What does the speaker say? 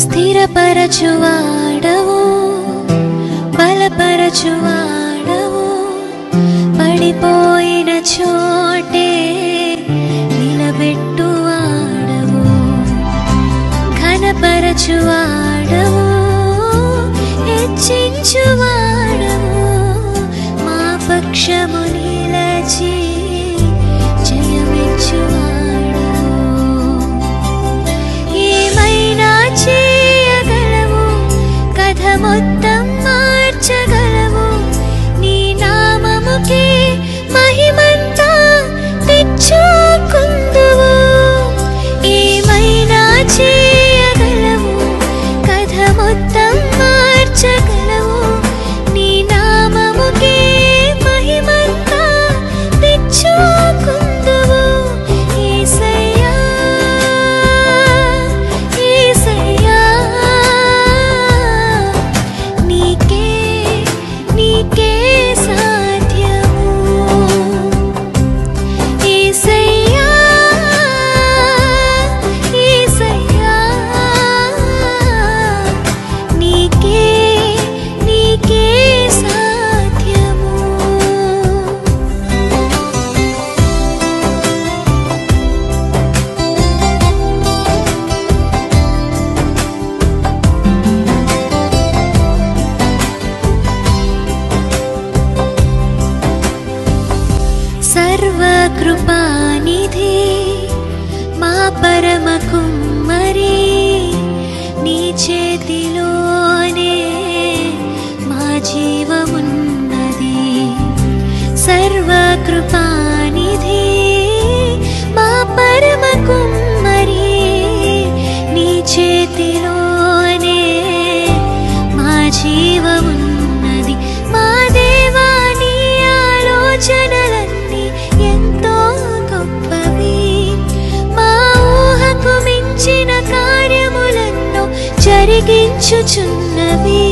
స్థిరపరచువాడవు, బలపరచువాడవు, పడిపోయిన చోటే నిలబెట్టువాడవు, ఘనపరచువాడవు, హెచ్చించువాడవు, మా పక్షము నిలచి జయమిచ్చువాడవు. ఏమైనా చేయగలవు, కథ మొత్తం మార్చగలవు, నీ నామముకే మహిమంతా తెచ్చుకుందువు. ఏమైనా చేయగలవు, కథ మొత్తం మార్చగలవు, నీ నామముకే మహిమంతా తెచ్చుకుందువు. యేసయ్యా, యేసయ్యా, నీకే నీకే సాధ్యము. యేసయ్యా, యేసయ్యా, నీకే నీకే సాధ్యము. సర్వకృపానిధి మా పరమ కుమ్మరి, నీ చేతిలోనే మా జీవమున్నది. సర్వకృపానిధి మా పరమ కుమ్మరి, నీ చేతిలోనే మా జీవమున్నది. మా దేవా, నీ ఆలోచనలన్నీ ఎంతో గొప్పవి, మా ఊహకు మించిన కార్యములెన్నో జరిగించుచున్నవి.